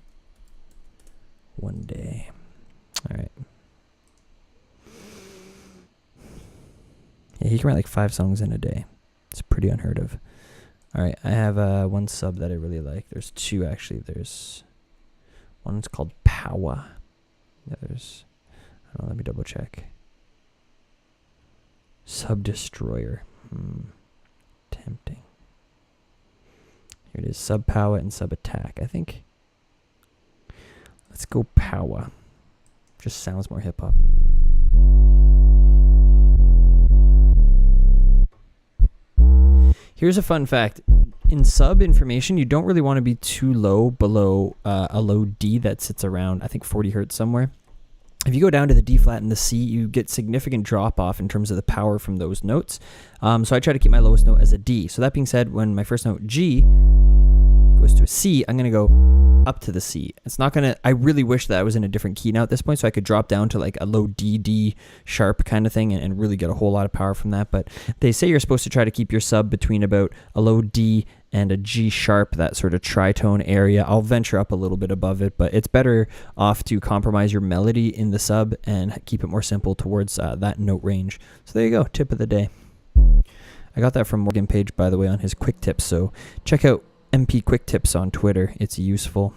One day. All right. Yeah, he can write like 5 songs in a day. It's pretty unheard of. All right, I have one sub that I really like. There's 2 actually. There's one that's called Power. The other's, I don't know, let me double check. Sub Destroyer. Tempting. Here it is, Sub Power and Sub Attack. I think. Let's go Power. Just sounds more hip hop. Here's a fun fact. In sub information, you don't really want to be too low below a low D that sits around, I think, 40 hertz somewhere. If you go down to the D flat and the C, you get significant drop off in terms of the power from those notes. So I try to keep my lowest note as a D. So that being said, when my first note G goes to a C, I'm going to go up to the C. It's not going to, I really wish that I was in a different key now at this point so I could drop down to like a low D sharp kind of thing and really get a whole lot of power from that. But they say you're supposed to try to keep your sub between about a low D and a G sharp, that sort of tritone area. I'll venture up a little bit above it, but it's better off to compromise your melody in the sub and keep it more simple towards that note range. So there you go, tip of the day. I got that from Morgan Page, by the way, on his quick tips. So check out MP Quick Tips on Twitter. It's useful.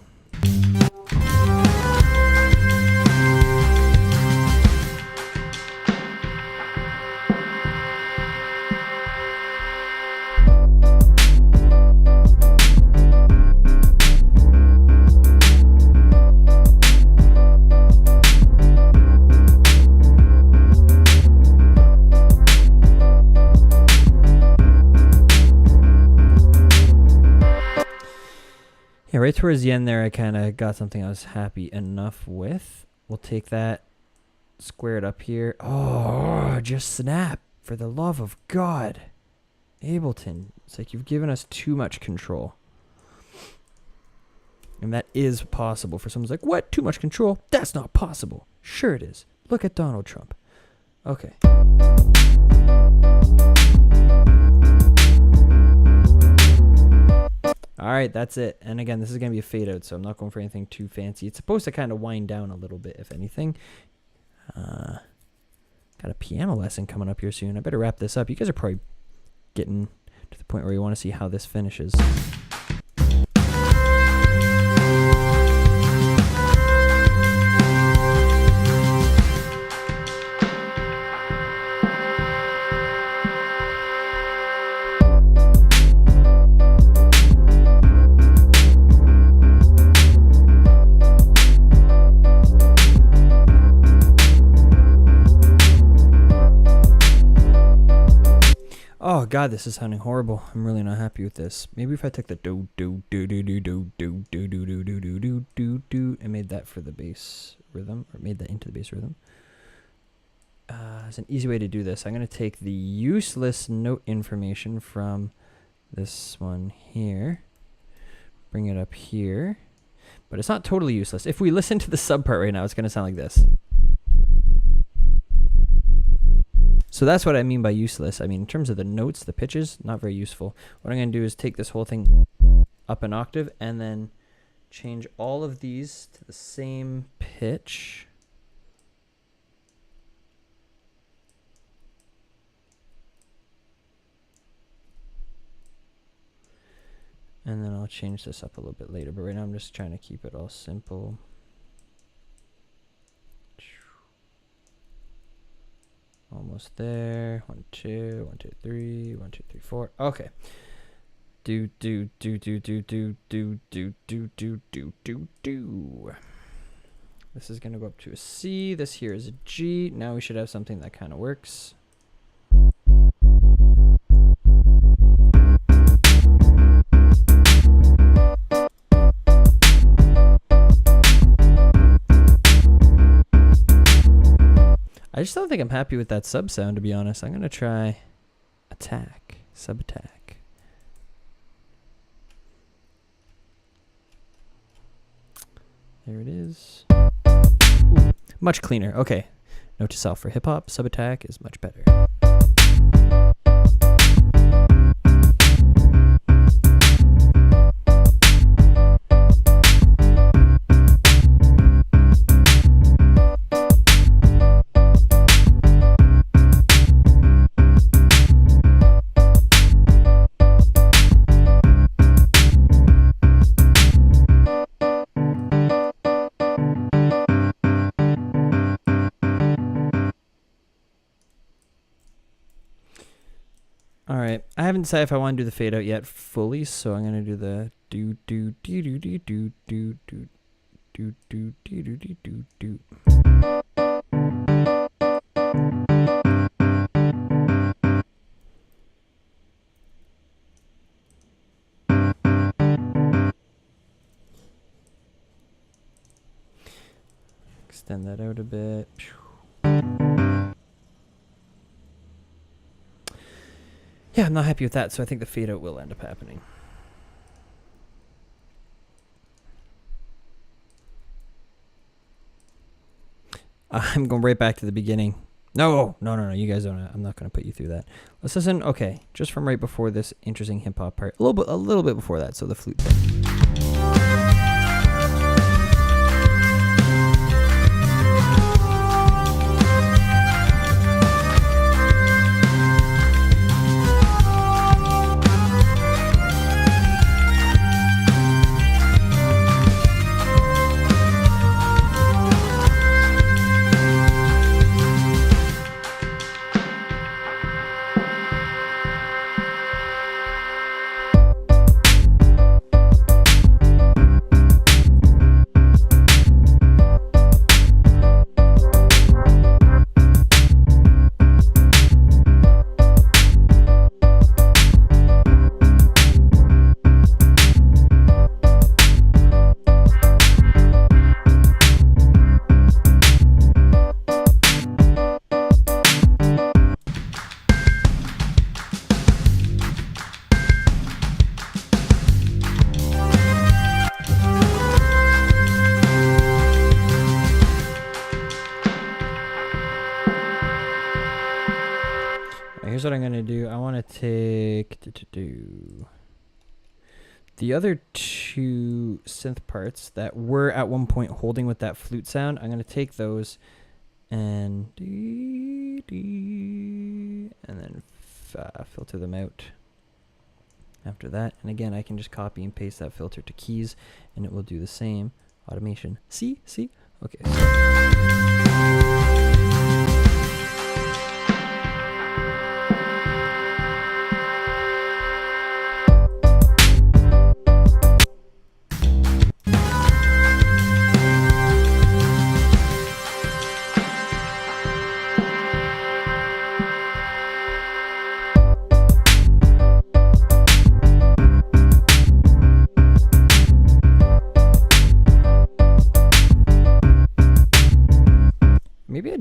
Yeah, right towards the end there, I kind of got something I was happy enough with. We'll take that, square it up here. Oh, just snap. For the love of God. Ableton, it's like you've given us too much control. And that is possible. For someone's like, what? Too much control? That's not possible. Sure it is. Look at Donald Trump. Okay. All right, that's it. And again, this is going to be a fade out, so I'm not going for anything too fancy. It's supposed to kind of wind down a little bit, if anything. Got a piano lesson coming up here soon. I better wrap this up. You guys are probably getting to the point where you want to see how this finishes. Oh god, this is sounding horrible. I'm really not happy with this. Maybe if I took the do do do do do do do do do do do do do do do and made that for the bass rhythm, or made that into the bass rhythm. It's an easy way to do this. I'm going to take the useless note information from this one here, bring it up here, but it's not totally useless. If we listen to the sub part right now, it's going to sound like this. So that's what I mean by useless. I mean, in terms of the notes, the pitches, not very useful. What I'm going to do is take this whole thing up an octave and then change all of these to the same pitch. And then I'll change this up a little bit later, but right now I'm just trying to keep it all simple. Almost there. 1, 2, 1, 2, 3, 1, 2, 3, 4. Okay. Do do do do do do do do do do do do do. This is gonna go up to a C. This here is a G. Now we should have something that kind of works. I just don't think I'm happy with that sub sound, to be honest. I'm going to try attack, sub attack. There it is. Ooh, much cleaner. Okay. Note to self, for hip hop, sub attack is much better. Alright, I haven't decided if I want to do the fade out yet fully, so I'm going to do the do do do do do do do do do do do do do do. Extend that out a bit. Yeah, I'm not happy with that, so I think the fade out will end up happening. I'm going right back to the beginning. No, you guys don't. I'm not going to put you through that. Let's listen. Okay, just from right before this interesting hip hop part, a little bit before that. So the flute thing. Here's what I'm going to do. I want to take the other two synth parts that were at one point holding with that flute sound. I'm going to take those and then filter them out after that. And again, I can just copy and paste that filter to keys and it will do the same automation. See? Okay.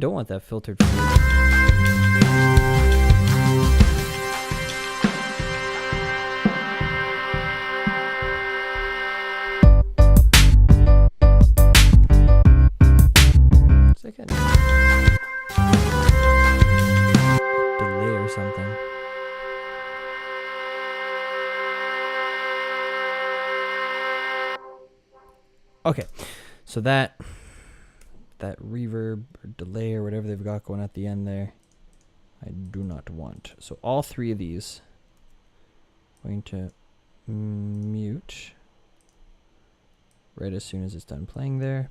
don't want that filtered food. It's like a delay or something. Okay, so that reverb or delay or whatever they've got going at the end there, I do not want. So all three of these, I'm going to mute right as soon as it's done playing there.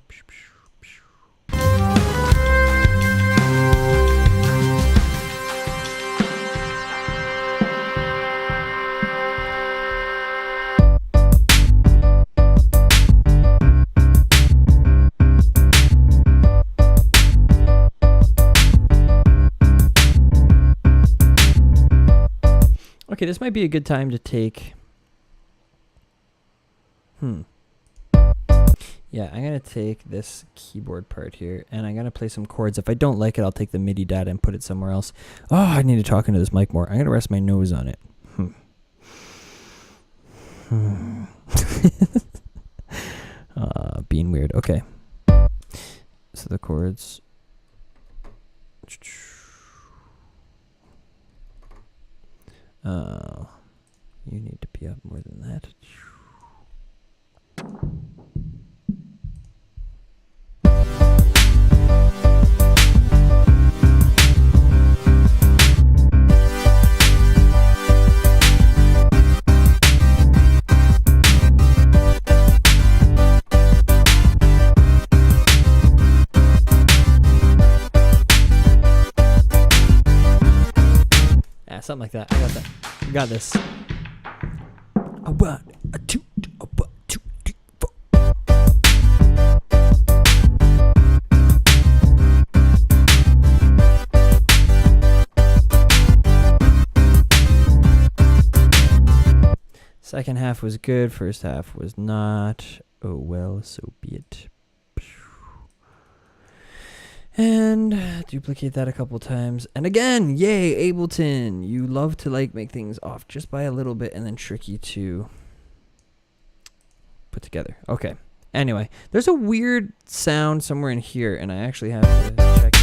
Okay, this might be a good time to take... Yeah, I'm going to take this keyboard part here, and I'm going to play some chords. If I don't like it, I'll take the MIDI data and put it somewhere else. Oh, I need to talk into this mic more. I'm going to rest my nose on it. Being weird. Okay. So the chords... you need to be up more than that. Something like that. I got that. You got this. A one, a two, a one, two, three, four. Second half was good. First half was not. Oh well, so be it. And duplicate that a couple times. And again, yay, Ableton. You love to like make things off just by a little bit and then tricky to put together. Okay. Anyway, there's a weird sound somewhere in here, and I actually have to check it.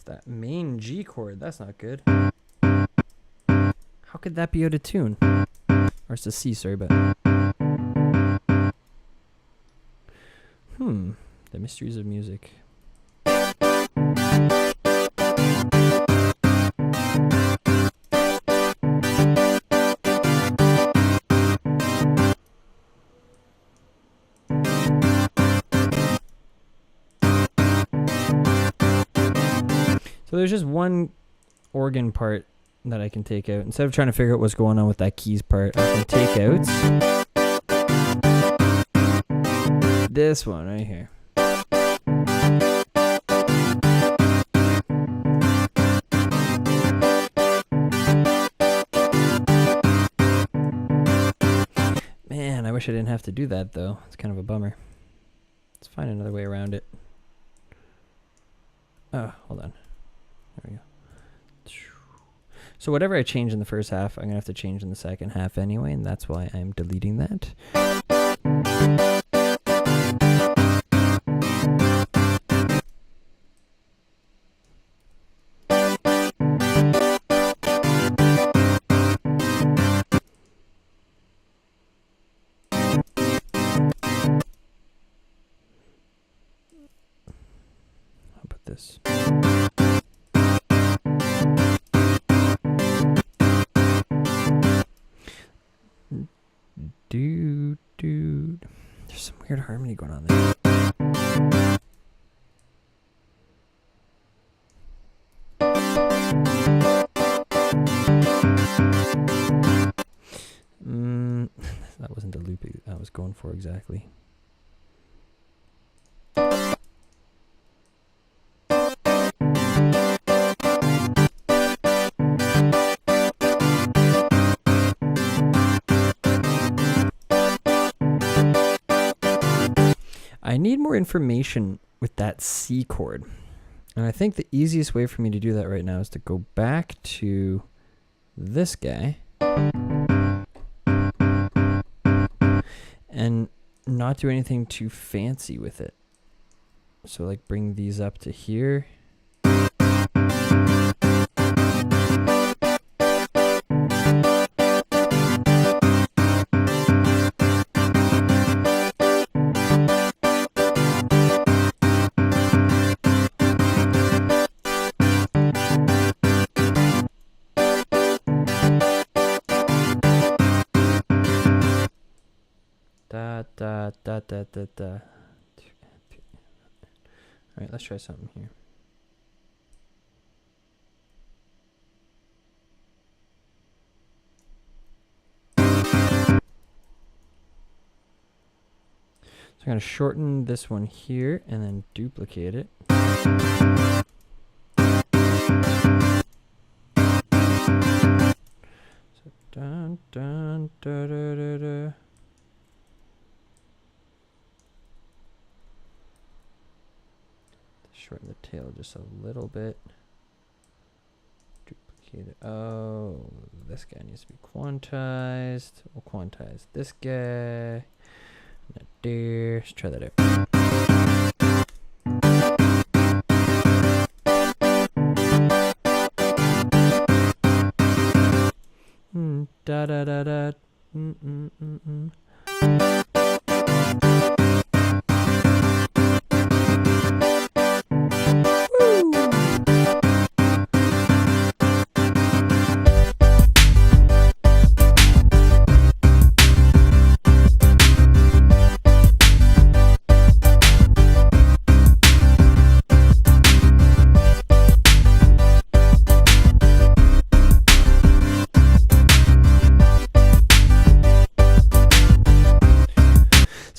That main G chord, that's not good. How could that be out of tune? Or it's a C, sorry, but... The mysteries of music. So there's just one organ part that I can take out. Instead of trying to figure out what's going on with that keys part, I can take out this one right here. Man, I wish I didn't have to do that though. It's kind of a bummer. Let's find another way around it. Oh, hold on. There we go. So whatever I change in the first half, I'm going to have to change in the second half anyway, and that's why I'm deleting that. How about this? There's some weird harmony going on there. That wasn't the loop I was going for exactly. I need more information with that C chord. And I think the easiest way for me to do that right now is to go back to this guy and not do anything too fancy with it. So like bring these up to here. Da, da, da, da, da. All right, let's try something here. So I'm going to shorten this one here and then duplicate it. So dun, dun, da, da, da, da. Shorten the tail just a little bit. Duplicate it. Oh, this guy needs to be quantized. We'll quantize this guy. Not there. Let's try that out. Da da da da.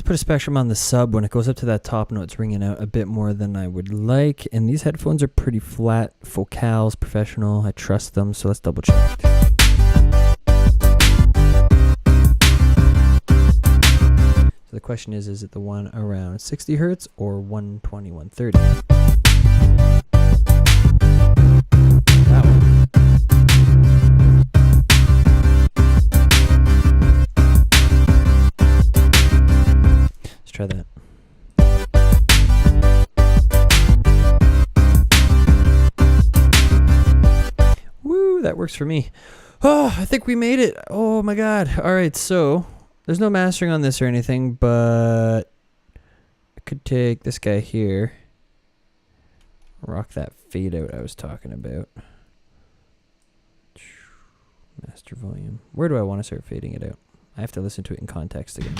Put a spectrum on the sub. When it goes up to that top note, it's ringing out a bit more than I would like, and these headphones are pretty flat, focals, professional. I trust them, so let's double check. So the question is it the one around 60 hertz or 120, 130? That one. Try that. Woo, that works for me. Oh, I think we made it. Oh my god. All right, so there's no mastering on this or anything, but I could take this guy here, rock that fade out I was talking about. Master volume. Where do I want to start fading it out? I have to listen to it in context again.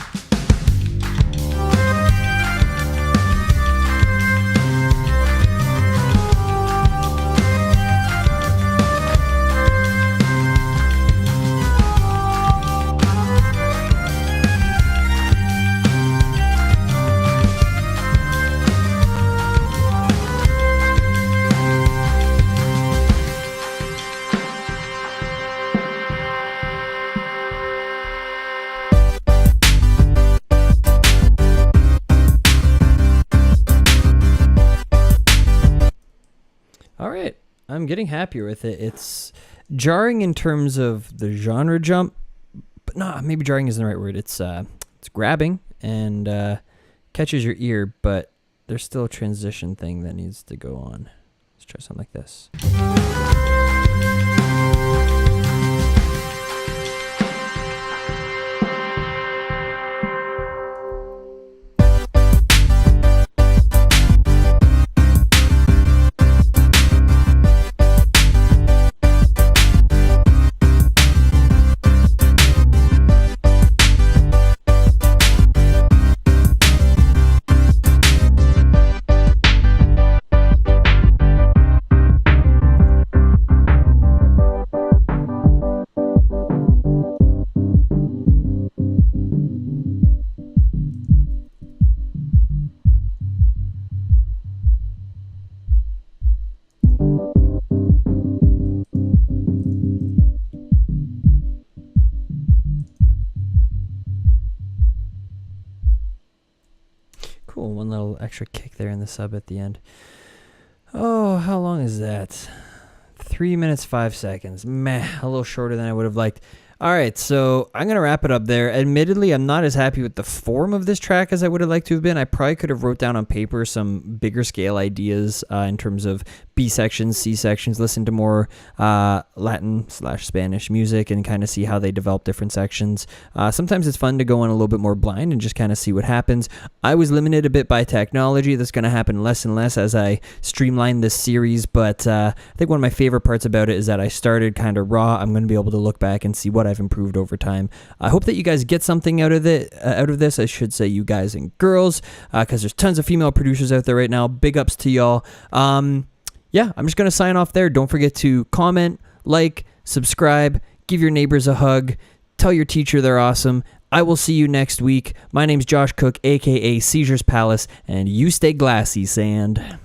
I'm getting happier with it. It's jarring in terms of the genre jump, but no, maybe jarring isn't the right word. It's grabbing and catches your ear, but there's still a transition thing that needs to go on. Let's try something like this. Cool. One little extra kick there in the sub at the end. Oh, how long is that? 3 minutes, 5 seconds. Meh, a little shorter than I would have liked. All right, so I'm going to wrap it up there. Admittedly, I'm not as happy with the form of this track as I would have liked to have been. I probably could have wrote down on paper some bigger scale ideas in terms of B sections, C sections, listen to more Latin/Spanish music and kind of see how they develop different sections. Sometimes it's fun to go in a little bit more blind and just kind of see what happens. I was limited a bit by technology. That's going to happen less and less as I streamline this series, but I think one of my favorite parts about it is that I started kind of raw. I'm going to be able to look back and see what I've improved over time. I hope that you guys get something out of this. I should say you guys and girls, because there's tons of female producers out there right now. Big ups to y'all. Yeah, I'm just going to sign off there. Don't forget to comment, like, subscribe, give your neighbors a hug, tell your teacher they're awesome. I will see you next week. My name's Josh Cook, aka Seizures Palace, and you stay glassy, Sand.